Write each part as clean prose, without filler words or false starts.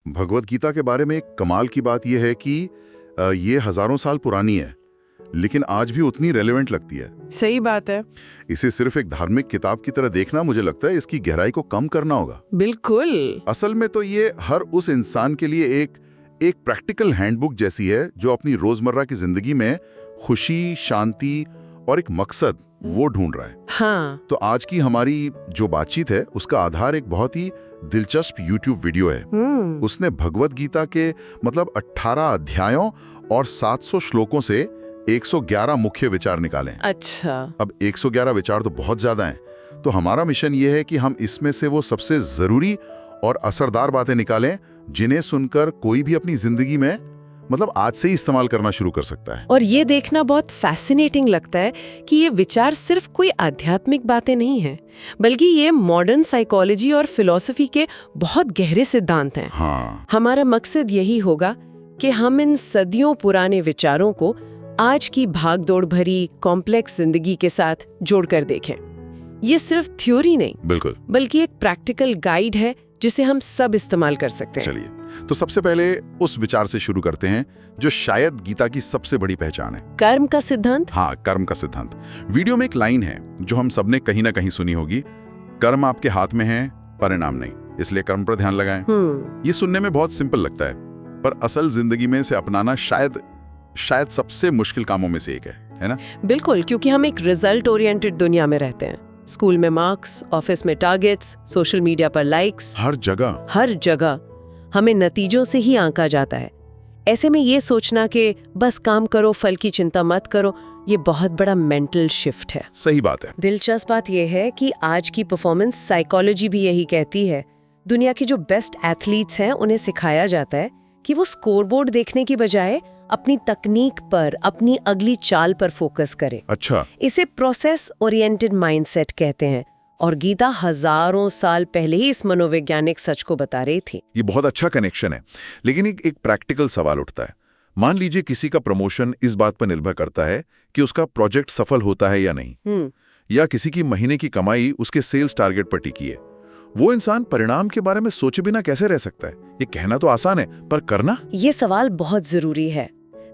भगवत गीता के बारे में एक कमाल की बात यह है कि ये हजारों साल पुरानी है, लेकिन आज भी उतनी रेलेवेंट लगती है। सही बात है। इसे सिर्फ एक धार्मिक किताब की तरह देखना, मुझे लगता है इसकी गहराई को कम करना होगा। बिल्कुल। असल में तो ये हर उस इंसान के लिए एक प्रैक्टिकल हैंडबुक जैसी है जो अपनी रोजमर्रा की जिंदगी में खुशी, शांति और एक मकसद वो ढूंढ रहा है। हाँ। तो आज की हमारी जो बातचीत है उसका आधार एक बहुत ही दिलचस्प YouTube वीडियो है। उसने भगवत गीता के 18 अध्यायों और 700 श्लोकों से 111 मुख्य विचार निकाले। अच्छा। अब 111 विचार तो बहुत ज्यादा हैं, तो हमारा मिशन ये है कि हम इसमें से वो सबसे जरूरी और असरदार बातें निकालें जिन्हें सुनकर कोई भी अपनी जिंदगी में आज से ही इस्तेमाल करना शुरू कर सकता है। और ये देखना बहुत फैसिनेटिंग लगता है कि ये विचार सिर्फ कोई आध्यात्मिक बातें नहीं हैं, बल्कि ये मॉडर्न साइकोलॉजी और फिलॉसफी के बहुत गहरे सिद्धांत हैं। हाँ। हमारा मकसद यही होगा कि हम इन सदियों पुराने विचारों को आज की भागदौड़ भरी कॉम्प्लेक्स जिंदगी के साथ जोड़कर देखें। ये सिर्फ थ्योरी नहीं, बिल्कुल, बल्कि एक प्रैक्टिकल गाइड है जिसे हम सब इस्तेमाल कर सकते हैं। चलिए, तो सबसे पहले उस विचार से शुरू करते हैं जो शायद गीता की सबसे बड़ी पहचान है, कर्म का सिद्धांत। हाँ, कर्म का सिद्धांत। वीडियो में एक लाइन है जो हम सबने कहीं ना कहीं सुनी होगी, कर्म आपके हाथ में है, परिणाम नहीं, इसलिए कर्म पर ध्यान लगाएं। ये सुनने में बहुत सिंपल लगता है, पर असल जिंदगी में इसे अपनाना शायद सबसे मुश्किल कामों में से एक है ना? बिल्कुल, क्योंकि हम एक रिजल्ट ओरिएंटेड दुनिया में रहते हैं। स्कूल में मार्क्स, ऑफिस में टारगेट्स, सोशल मीडिया पर लाइक्स, हर जगह हमें नतीजों से ही आंका जाता है। ऐसे में ये सोचना कि बस काम करो, फल की चिंता मत करो, ये बहुत बड़ा मेंटल शिफ्ट है। सही बात है। दिलचस्प बात यह है कि आज की परफॉर्मेंस साइकोलॉजी भी यही कहती है। दुनिया के जो बेस्ट एथलीट्स हैं उन्हें सिखाया जाता है कि वो स्कोरबोर्ड देखने की बजाय अपनी तकनीक पर, अपनी अगली चाल पर फोकस करें। अच्छा। इसे प्रोसेस ओरिएंटेड माइंडसेट कहते हैं, और गीता हजारों साल पहले ही इस मनोवैज्ञानिक सच को बता रही थी। ये बहुत अच्छा कनेक्शन है, लेकिन एक प्रैक्टिकल सवाल उठता है। मान लीजिए किसी का प्रमोशन इस बात पर निर्भर करता है कि उसका प्रोजेक्ट सफल होता है या नहीं, या किसी की महीने की कमाई उसके सेल्स टारगेट पर टिकी है। वो इंसान परिणाम के बारे में सोचे बिना कैसे रह सकता है? ये कहना तो आसान है, पर करना? ये सवाल बहुत जरूरी है।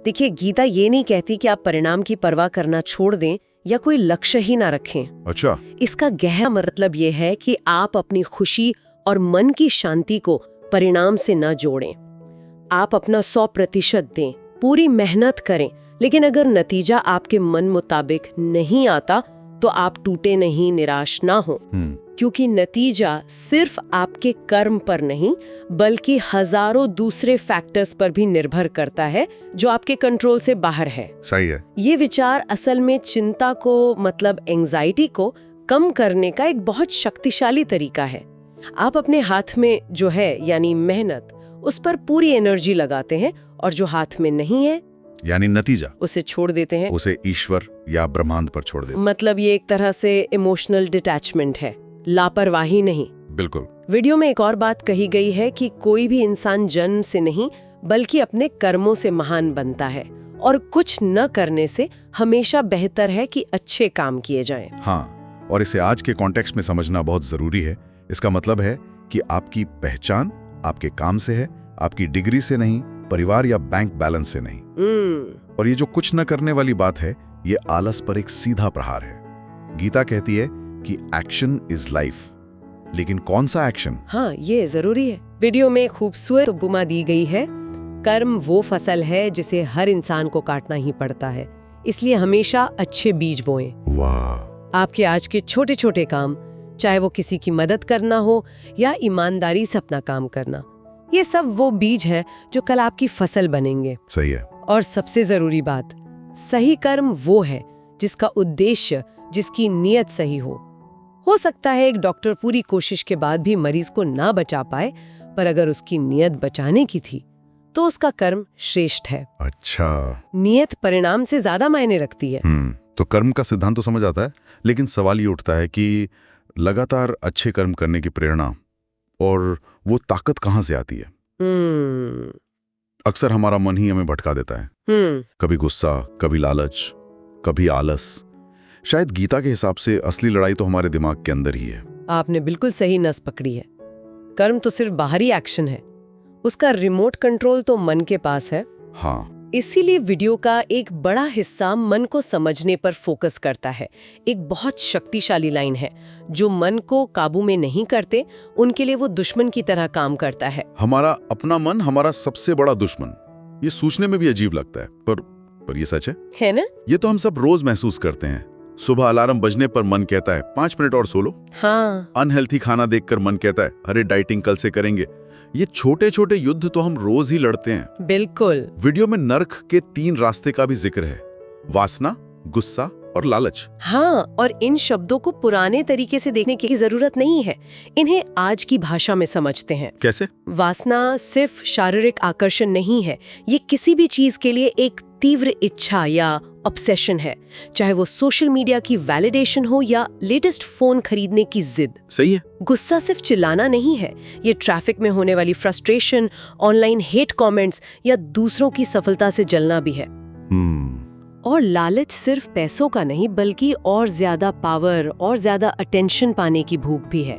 देखिए, गीता ये नहीं कहती कि आप परिणाम की परवाह करना छोड़ दें या कोई लक्ष्य ही ना रखें। अच्छा। इसका गहरा मतलब ये है कि आप अपनी खुशी और मन की शांति को परिणाम से ना जोड़ें। आप अपना 100% दें, पूरी मेहनत करें, लेकिन अगर नतीजा आपके मन मुताबिक नहीं आता तो आप टूटे नहीं, निराश ना हो, क्योंकि नतीजा सिर्फ आपके कर्म पर नहीं बल्कि हजारों दूसरे फैक्टर्स पर भी निर्भर करता है जो आपके कंट्रोल से बाहर है। सही है। ये विचार असल में चिंता को, एंजाइटी को कम करने का एक बहुत शक्तिशाली तरीका है। आप अपने हाथ में जो है यानी मेहनत, उस पर पूरी एनर्जी लगाते हैं, और जो हाथ में नहीं है यानी नतीजा, उसे छोड़ देते हैं, उसे ईश्वर या ब्रह्मांड पर छोड़ देते हैं। ये एक तरह से इमोशनल डिटैचमेंट है, लापरवाही नहीं। बिल्कुल। वीडियो में एक और बात कही गई है कि कोई भी इंसान जन्म से नहीं बल्कि अपने कर्मों से महान बनता है, और कुछ न करने से हमेशा बेहतर है कि अच्छे काम किए जाएं। हाँ, और इसे आज के कॉन्टेक्स्ट में समझना बहुत जरूरी है। इसका मतलब है कि आपकी पहचान आपके काम से है, आपकी डिग्री से नहीं, परिवार या बैंक बैलेंस से नहीं। और ये जो कुछ न करने वाली बात है, ये आलस पर एक सीधा प्रहार है। गीता कहती है कि एक्शन इज लाइफ, लेकिन कौन सा एक्शन? हाँ, ये जरूरी है। वीडियो में खूबसूरत उपमा दी गई है, कर्म वो फसल है जिसे हर इंसान को काटना ही पड़ता है, इसलिए हमेशा अच्छे बीज बोएं। वाह। आपके आज के छोटे छोटे काम, चाहे वो किसी की मदद करना हो या ईमानदारी से अपना काम करना, ये सब वो बीज है जो कल आपकी फसल बनेंगे। सही है। और सबसे जरूरी बात, सही कर्म वो है जिसका उद्देश्य, जिसकी नीयत सही हो सकता है एक डॉक्टर पूरी कोशिश के बाद भी मरीज को ना बचा पाए, पर अगर उसकी नीयत बचाने की थी तो उसका कर्म श्रेष्ठ है। अच्छा। नीयत परिणाम से ज्यादा मायने रखती है। तो कर्म का सिद्धांत तो समझ आता है, लेकिन सवाल ये उठता है कि लगातार अच्छे कर्म करने की प्रेरणा और वो ताकत कहाँ से आती है? अक्सर हमारा मन ही हमें भटका देता है। कभी गुस्सा, कभी लालच, कभी आलस। शायद गीता के हिसाब से असली लड़ाई तो हमारे दिमाग के अंदर ही है। आपने बिल्कुल सही नस पकड़ी है। कर्म तो सिर्फ बाहरी एक्शन है, उसका रिमोट कंट्रोल तो मन के पास है। हाँ, इसीलिए वीडियो का एक बड़ा हिस्सा मन को समझने पर फोकस करता है। एक बहुत शक्तिशाली लाइन है, जो मन को काबू में नहीं करते उनके लिए वो दुश्मन की तरह काम करता है। हमारा अपना मन हमारा सबसे बड़ा दुश्मन। ये सोचने में भी अजीब लगता है, पर ये सच है ना? ये तो हम सब रोज महसूस करते हैं। सुबह अलार्म बजने पर मन कहता है 5 मिनट और सो लो। हाँ। अनहेल्थी खाना देखकर मन कहता है अरे डाइटिंग कल से करेंगे। ये छोटे छोटे युद्ध तो हम रोज ही लड़ते हैं। बिल्कुल। वीडियो में नर्क के 3 रास्ते का भी जिक्र है, वासना, गुस्सा और लालच। हाँ, और इन शब्दों को पुराने तरीके से देखने की जरूरत नहीं है, इन्हें आज की भाषा में समझते हैं। कैसे? वासना सिर्फ शारीरिक आकर्षण नहीं है, ये किसी भी चीज के लिए एक तीव्र इच्छा या ऑब्सेशन है, चाहे वो सोशल मीडिया की वैलिडेशन हो या लेटेस्ट फोन खरीदने की जिद। सही है। गुस्सा सिर्फ चिल्लाना नहीं है, ये ट्रैफिक में होने वाली फ्रस्ट्रेशन, ऑनलाइन हेट कमेंट्स या दूसरों की सफलता से जलना भी है। और लालच सिर्फ पैसों का नहीं, बल्कि और ज्यादा पावर और ज्यादा अटेंशन पाने की भूख भी है।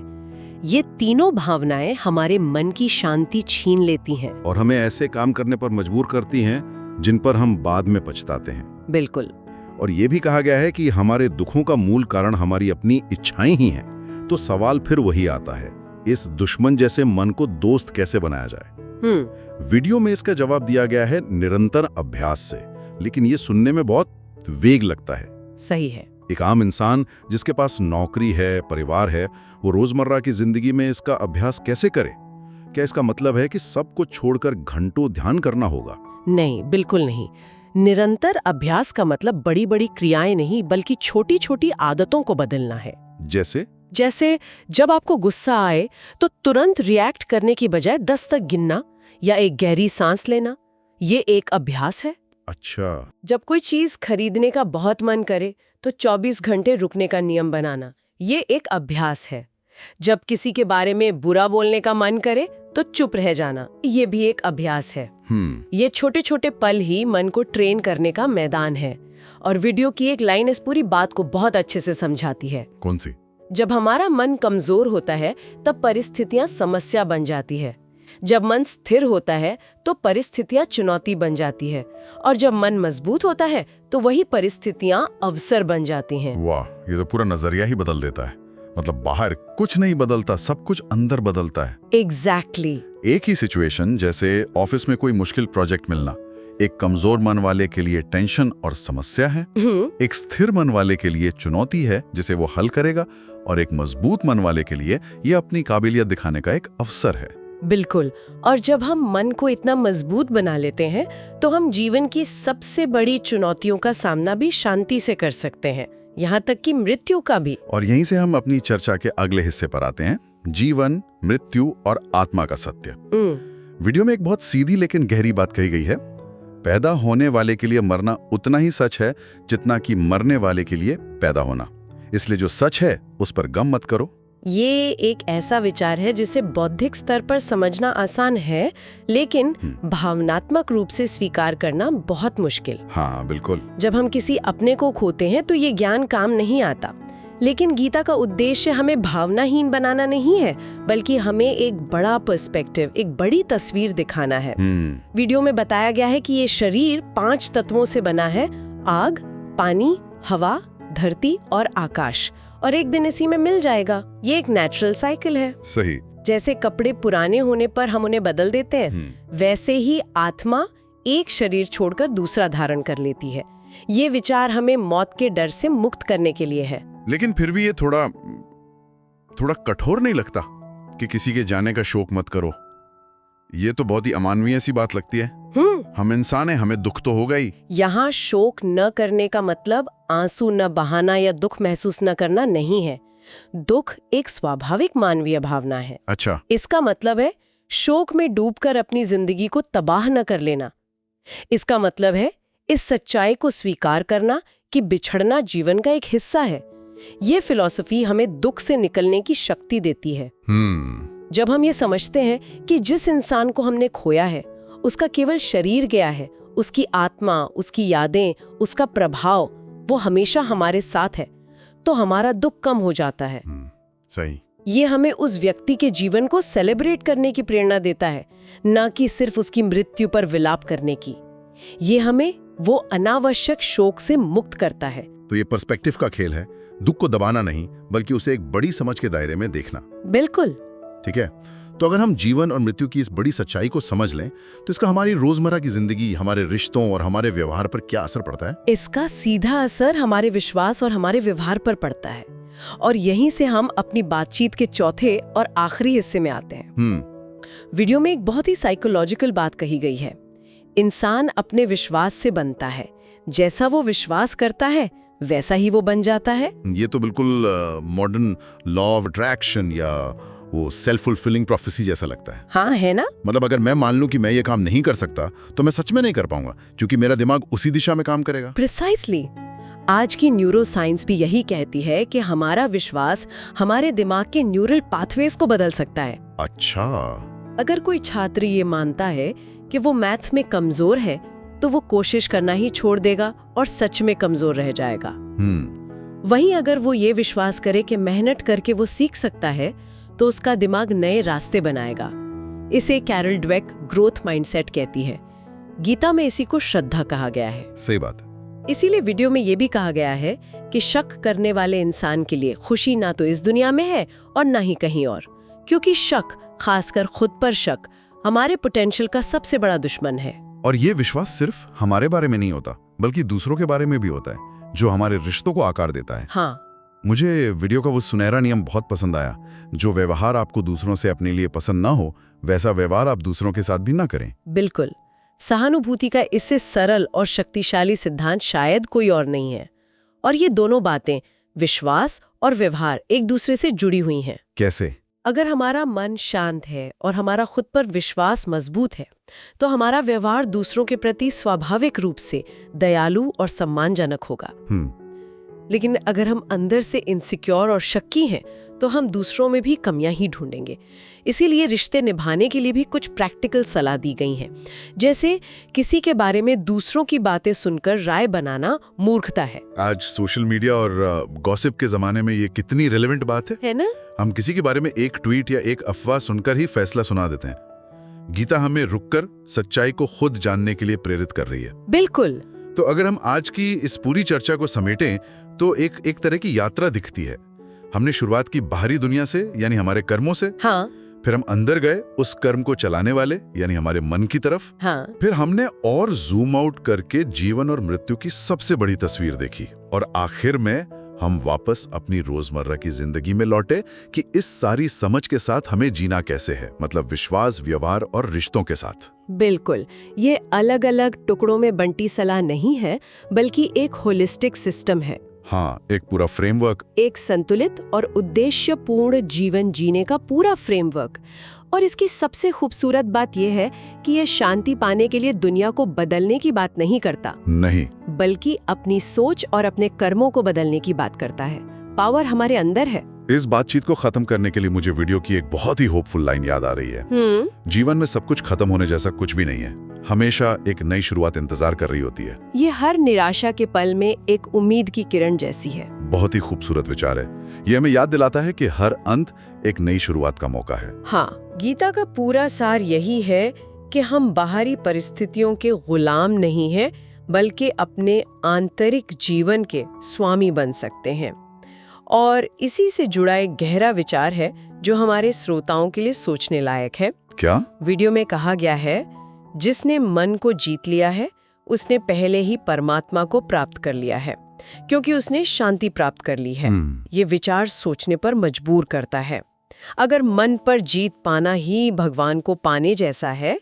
ये तीनों भावनाएं हमारे मन की शांति छीन लेती हैं और हमें ऐसे काम करने पर मजबूर करती हैं जिन पर हम बाद में पछताते हैं। बिल्कुल। और ये भी कहा गया है कि हमारे दुखों का मूल कारण हमारी अपनी इच्छाएं ही हैं। तो सवाल फिर वही आता है, इस दुश्मन जैसे मन को दोस्त कैसे बनाया जाए? वीडियो में इसका जवाब दिया गया है निरंतर अभ्यास से, लेकिन ये सुनने में बहुत वेग लगता है। सही है। एक आम इंसान जिसके पास नौकरी है, परिवार है, वो रोजमर्रा की जिंदगी में इसका अभ्यास कैसे करे? क्या इसका मतलब है कि सब कुछ छोड़कर घंटों ध्यान करना होगा? नहीं, बिल्कुल नहीं। निरंतर अभ्यास का मतलब बड़ी बड़ी क्रियाएं नहीं, बल्कि छोटी छोटी आदतों को बदलना है। जैसे जब आपको गुस्सा आए तो तुरंत रिएक्ट करने की बजाय 10 तक गिनना या एक गहरी सांस लेना, ये एक अभ्यास है। अच्छा। जब कोई चीज खरीदने का बहुत मन करे तो 24 घंटे रुकने का नियम बनाना, ये एक अभ्यास है। जब किसी के बारे में बुरा बोलने का मन करे तो चुप रह जाना, ये भी एक अभ्यास है। ये छोटे छोटे पल ही मन को ट्रेन करने का मैदान है। और वीडियो की एक लाइन इस पूरी बात को बहुत अच्छे से समझाती है। कौन सी? जब हमारा मन कमजोर होता है तब परिस्थितियां समस्या बन जाती है। जब मन स्थिर होता है तो परिस्थितियां चुनौती बन जाती है, और जब मन मजबूत होता है तो वही परिस्थितियां अवसर बन जाती हैं। वाह, ये तो पूरा नजरिया ही बदल देता है। मतलब बाहर कुछ नहीं बदलता, सब कुछ अंदर बदलता है। एग्जैक्टली। एक ही सिचुएशन, जैसे ऑफिस में कोई मुश्किल प्रोजेक्ट मिलना, एक कमजोर मन वाले के लिए टेंशन और समस्या है, एक स्थिर मन वाले के लिए चुनौती है जिसे वो हल करेगा, और एक मजबूत मन वाले के लिए ये अपनी काबिलियत दिखाने का एक अवसर है। बिल्कुल। और जब हम मन को इतना मजबूत बना लेते हैं तो हम जीवन की सबसे बड़ी चुनौतियों का सामना भी शांति से कर सकते हैं, यहाँ तक कि मृत्यु का भी। और यहीं से हम अपनी चर्चा के अगले हिस्से पर आते हैं, जीवन, मृत्यु और आत्मा का सत्य। वीडियो में एक बहुत सीधी लेकिन गहरी बात कही गई है। पैदा होने वाले के लिए मरना उतना ही सच है जितना कि मरने वाले के लिए पैदा होना। इसलिए जो सच है उस पर गम मत करो। ये एक ऐसा विचार है जिसे बौद्धिक स्तर पर समझना आसान है, लेकिन भावनात्मक रूप से स्वीकार करना बहुत मुश्किल। हाँ, बिल्कुल। जब हम किसी अपने को खोते हैं तो ये ज्ञान काम नहीं आता। लेकिन गीता का उद्देश्य हमें भावनाहीन बनाना नहीं है, बल्कि हमें एक बड़ा पर्सपेक्टिव, एक बड़ी तस्वीर दिखाना है। वीडियो में बताया गया है कि ये शरीर 5 तत्वों से बना है: आग, पानी, हवा, धरती और आकाश, और एक दिन इसी में मिल जाएगा। ये एक नेचुरल साइकिल है। सही। जैसे कपड़े पुराने होने पर हम उन्हें बदल देते हैं, वैसे ही आत्मा एक शरीर छोड़कर दूसरा धारण कर लेती है। ये विचार हमें मौत के डर से मुक्त करने के लिए है। लेकिन फिर भी ये थोड़ा कठोर नहीं लगता कि किसी के जाने का शोक मत करो? ये तो बहुत ही अमानवीय सी बात लगती है। हम इंसान हैं, हमें दुख तो होगा ही। यहाँ शोक न करने का मतलब आंसू न बहाना या दुख महसूस न करना नहीं है। दुख एक स्वाभाविक मानवीय भावना है। अच्छा। इसका मतलब है शोक में डूबकर अपनी जिंदगी को तबाह न कर लेना। इसका मतलब है इस सच्चाई को स्वीकार करना कि बिछड़ना जीवन का एक हिस्सा है। ये फिलॉसफी हमें दुख से निकलने की शक्ति देती है। जब हम ये समझते हैं कि जिस इंसान को हमने खोया है उसका केवल शरीर गया है, उसकी आत्मा, उसकी यादें, उसका प्रभाव वो हमेशा हमारे साथ है, तो हमारा दुख कम हो जाता है। सही। ये हमें उस व्यक्ति के जीवन को सेलिब्रेट करने की प्रेरणा देता है, ना कि सिर्फ उसकी मृत्यु पर विलाप करने की। ये हमें वो अनावश्यक शोक से मुक्त करता है। तो ये पर्सपेक्टिव का खेल है, दुख को दबाना नहीं बल्कि उसे एक बड़ी समझ के दायरे में देखना। बिल्कुल। ठीक है, तो अगर हम जीवन और मृत्यु की इस बड़ी सच्चाई को समझ लें तो इसका हमारी रोजमर्रा की जिंदगी, हमारे रिश्तों और हमारे व्यवहार पर क्या असर पड़ता है? इसका सीधा असर हमारे विश्वास और हमारे व्यवहार पर पड़ता है, और यहीं से हम अपनी बातचीत के चौथे और आखिरी हिस्से में आते हैं। वीडियो में एक बहुत ही साइकोलॉजिकल बात कही गई है। इंसान अपने विश्वास से बनता है, जैसा वो विश्वास करता है वैसा ही वो बन जाता है। ये तो बिल्कुल मॉडर्न लॉ ऑफ अट्रैक्शन या वो सेल्फ फुलफिलिंग प्रोफेसी जैसा लगता है। हाँ, है ना? मतलब अगर मैं मान लूं कि मैं ये काम नहीं कर सकता तो मैं सच में नहीं कर पाऊंगा, क्योंकि मेरा दिमाग उसी दिशा में काम करेगा। प्रिसाइसली। आज की न्यूरो साइंस भी यही कहती है कि हमारा विश्वास हमारे दिमाग के न्यूरल पाथवेज को बदल सकता है। अच्छा। अगर कोई छात्र ये मानता है कि वो मैथ्स में कमजोर है तो वो कोशिश करना ही छोड़ देगा और सच में कमजोर रह जाएगा। वहीं अगर वो ये विश्वास करे कि मेहनत करके वो सीख सकता है तो उसका दिमाग नए रास्ते बनाएगा। इसे कैरल ड्वेक ग्रोथ माइंडसेट कहती है। गीता में इसी को श्रद्धा कहा गया है। सही बात। इसीलिए वीडियो में ये भी कहा गया है कि शक करने वाले इंसान के लिए खुशी ना तो इस दुनिया में है और ना ही कहीं और, क्योंकि शक, खासकर खुद पर शक, हमारे पोटेंशियल का सबसे बड़ा दुश्मन है। और ये विश्वास सिर्फ हमारे बारे में नहीं होता बल्कि दूसरों के बारे में भी होता है, जो हमारे रिश्तों को आकार देता है। हाँ, मुझे वीडियो का वो सुनहरा नियम बहुत पसंद आया, जो व्यवहार आपको दूसरों से अपने लिए पसंद ना हो वैसा व्यवहार आप दूसरों के साथ भी ना करें। बिल्कुल। सहानुभूति का इससे सरल और शक्तिशाली सिद्धांत शायद कोई और नहीं है। और ये दोनों बातें, विश्वास और व्यवहार, एक दूसरे से जुड़ी हुई हैं। कैसे? अगर हमारा मन शांत है और हमारा खुद पर विश्वास मजबूत है तो हमारा व्यवहार दूसरों के प्रति स्वाभाविक रूप से दयालु और सम्मानजनक होगा। लेकिन अगर हम अंदर से इनसिक्योर और शक्की हैं तो हम दूसरों में भी कमियां ही ढूंढेंगे। इसीलिए रिश्ते निभाने के लिए भी कुछ प्रैक्टिकल सलाह दी गई हैं, जैसे किसी के बारे में दूसरों की बातें सुनकर राय बनाना मूर्खता है। आज सोशल मीडिया और गॉसिप के जमाने में ये कितनी रिलेवेंट बात है ना? हम किसी के बारे में एक ट्वीट या एक अफवाह सुनकर ही फैसला सुना देते हैं। गीता हमें रुककर सच्चाई को खुद जानने के लिए प्रेरित कर रही है। बिल्कुल। तो अगर हम आज की इस पूरी चर्चा को समेटें तो एक तरह की यात्रा दिखती है। हमने शुरुआत की बाहरी दुनिया से, यानी हमारे कर्मों से। हाँ। फिर हम अंदर गए उस कर्म को चलाने वाले, यानी हमारे मन की तरफ। हाँ। फिर हमने और जूम आउट करके जीवन और मृत्यु की सबसे बड़ी तस्वीर देखी, और आखिर में हम वापस अपनी रोजमर्रा की जिंदगी में लौटे कि इस सारी समझ के साथ हमें जीना कैसे है, मतलब विश्वास, व्यवहार और रिश्तों के साथ। बिल्कुल। ये अलग अलग टुकड़ों में बंटी सलाह नहीं है, बल्कि एक होलिस्टिक सिस्टम है। हाँ, एक पूरा फ्रेमवर्क, एक संतुलित और उद्देश्यपूर्ण जीवन जीने का पूरा फ्रेमवर्क। और इसकी सबसे खूबसूरत बात यह है कि यह शांति पाने के लिए दुनिया को बदलने की बात नहीं करता, नहीं, बल्कि अपनी सोच और अपने कर्मों को बदलने की बात करता है। पावर हमारे अंदर है। इस बातचीत को खत्म करने के लिए मुझे वीडियो की एक बहुत ही होपफुल लाइन याद आ रही है। जीवन में सब कुछ खत्म होने जैसा कुछ भी नहीं है, हमेशा एक नई शुरुआत इंतजार कर रही होती है। ये हर निराशा के पल में एक उम्मीद की किरण जैसी है। बहुत ही खूबसूरत विचार है। ये हमें याद दिलाता है कि हर अंत एक नई शुरुआत का मौका है। हाँ, गीता का पूरा सार यही है कि हम बाहरी परिस्थितियों के गुलाम नहीं हैं, बल्कि अपने आंतरिक जीवन के स्वामी बन सकते हैं। और इसी से जुड़ा एक गहरा विचार है जो हमारे श्रोताओं के लिए सोचने लायक है। क्या? वीडियो में कहा गया है, जिसने मन को जीत लिया है उसने पहले ही परमात्मा को प्राप्त कर लिया है, क्योंकि उसने शांति प्राप्त कर ली है। ये विचार सोचने पर मजबूर करता है। अगर मन पर जीत पाना ही भगवान को पाने जैसा है,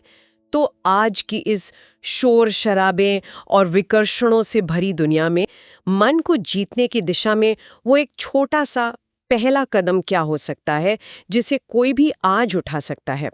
तो आज की इस शोर शराबे और विकर्षणों से भरी दुनिया में मन को जीतने की दिशा में वो एक छोटा सा पहला कदम क्या हो सकता है जिसे कोई भी आज उठा सकता है?